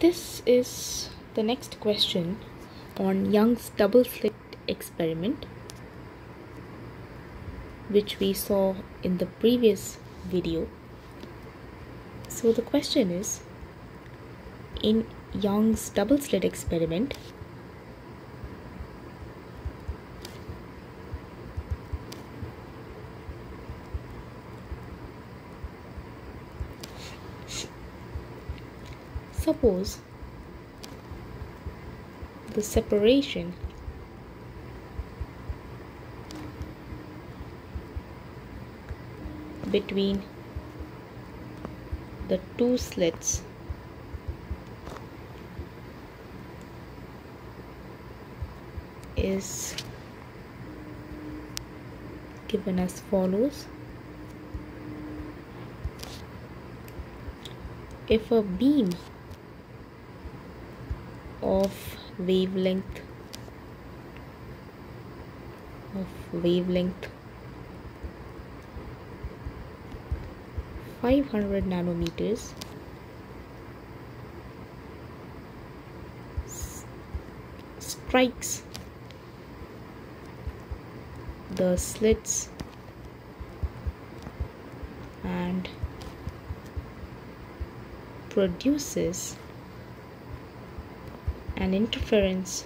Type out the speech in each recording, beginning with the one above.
this is the next question on Young's double slit experiment, which we saw in the previous video. So the question is, in Young's double slit experiment, suppose the separation between the two slits is given as follows. If a beam of wavelength 500 nanometers strikes the slits and produces an interference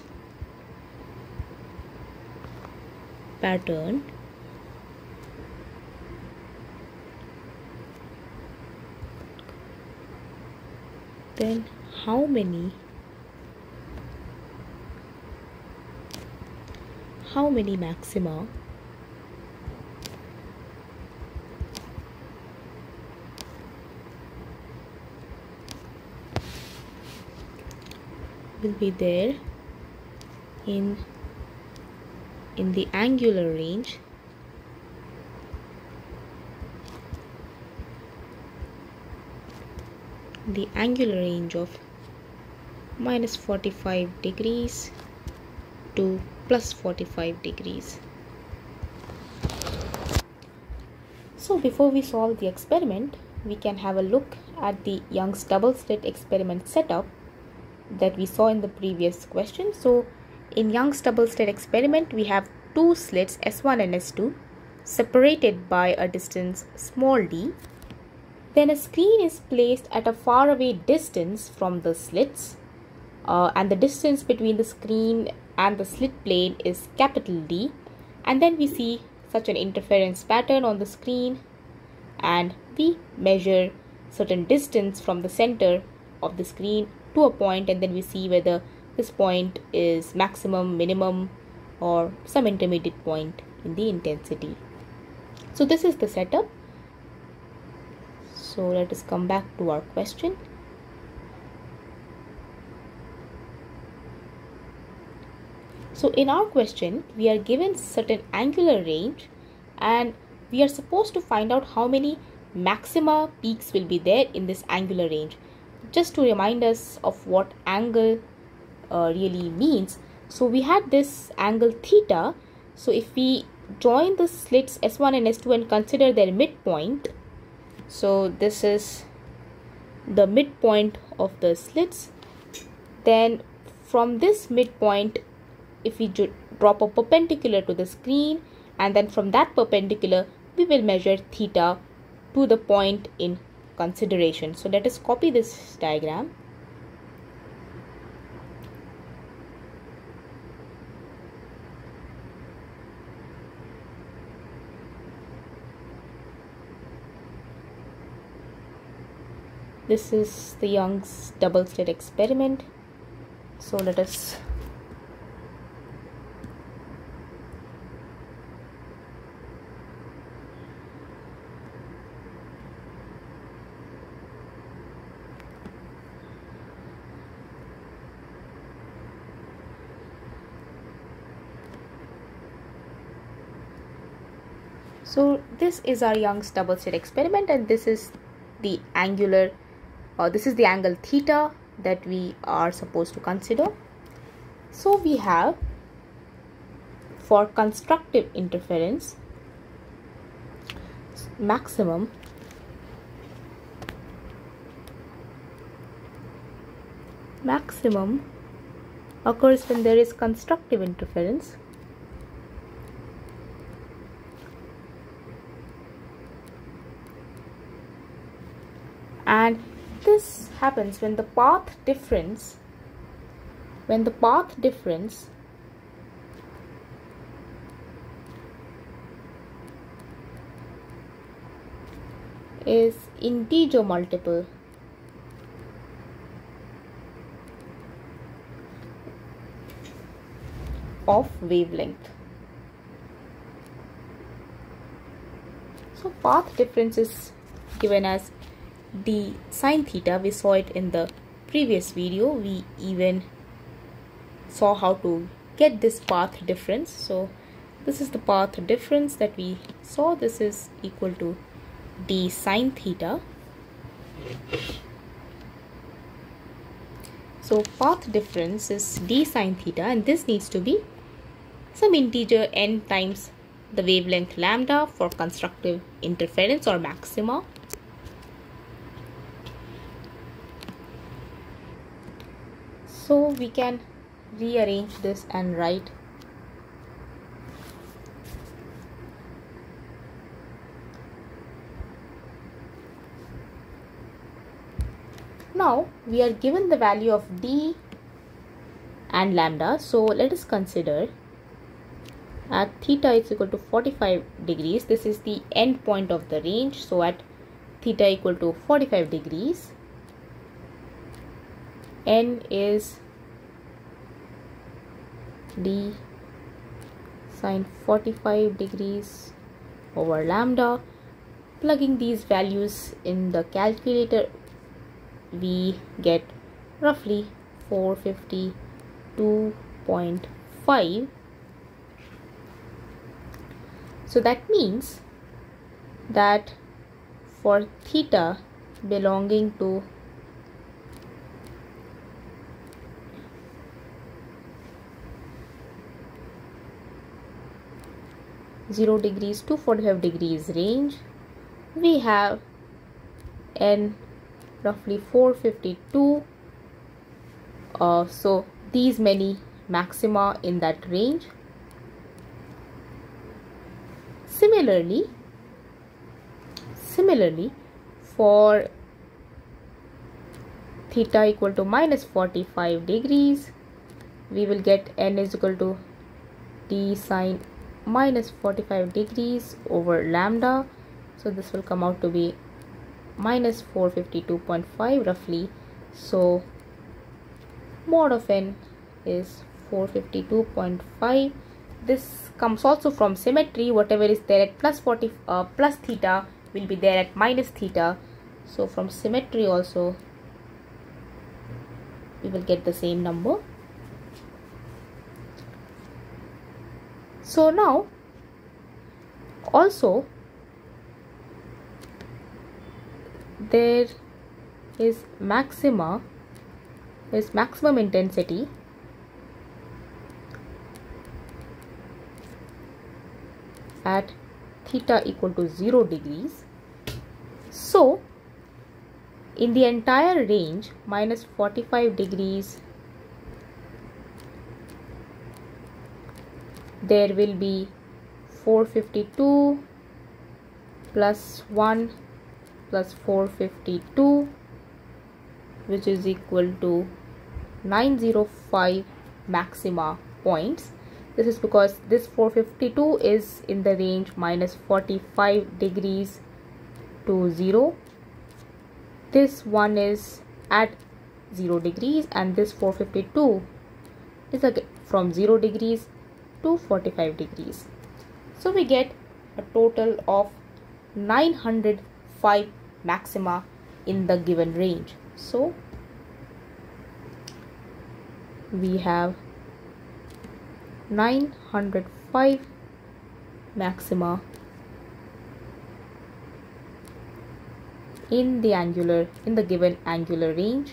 pattern, then how many maxima will be there in the angular range of minus 45 degrees to plus 45 degrees. So before we solve the experiment, we can have a look at the Young's double slit experiment setup that we saw in the previous question. So in Young's double slit experiment, we have two slits S1 and S2 separated by a distance small d. Then a screen is placed at a faraway distance from the slits, and the distance between the screen and the slit plane is capital D. And then we see such an interference pattern on the screen, and we measure certain distance from the center of the screen to a point, and then we see whether this point is maximum, minimum, or some intermediate point in the intensity. So this is the setup. So let us come back to our question. So in our question, we are given certain angular range and we are supposed to find out how many maxima peaks will be there in this angular range. Just to remind us of what angle really means. So we had this angle theta. So if we join the slits S1 and S2 and consider their midpoint, so this is the midpoint of the slits, then from this midpoint, if we drop a perpendicular to the screen, and then from that perpendicular we will measure theta to the point in consideration. So let us copy this diagram. This is the Young's double slit experiment. So let us So this is our Young's double slit experiment, and this is the angular this is the angle theta that we are supposed to consider. So we have, for constructive interference, maximum maximum occurs when there is constructive interference, and this happens when the path difference is integer multiple of wavelength. So path difference is given as d sine theta. We saw it in the previous video. We even saw how to get this path difference. So this is the path difference that we saw. This is equal to d sine theta. So path difference is d sine theta, and this needs to be some integer n times the wavelength lambda for constructive interference or maxima. So we can rearrange this and write now we are given the value of d and lambda. So let us consider at theta is equal to 45 degrees. This is the end point of the range. So at theta equal to 45 degrees, n is d sine 45 degrees over lambda. Plugging these values in the calculator, we get roughly 452.5. So that means that for theta belonging to (0 to 45 degrees range, we have n roughly 452. So these many maxima in that range. Similarly, for theta equal to minus 45 degrees, we will get n is equal to d sine minus 45 degrees over lambda. So this will come out to be minus 452.5 roughly. So mod of n is 452.5. This comes also from symmetry. Whatever is there at plus theta will be there at minus theta. So from symmetry also we will get the same number. So now also there is maximum intensity at theta equal to 0 degrees. So in the entire range minus 45 degrees there will be 452 plus 1 plus 452, which is equal to 905 maxima points. This is because this 452 is in the range minus 45 degrees to 0. This one is at 0 degrees, and this 452 is again from 0 degrees to 45 degrees. So we get a total of 905 maxima in the given range. So we have 905 maxima in the given angular range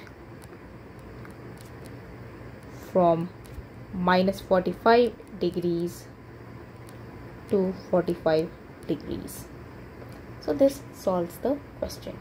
from minus 45 degrees to 45 degrees. So this solves the question.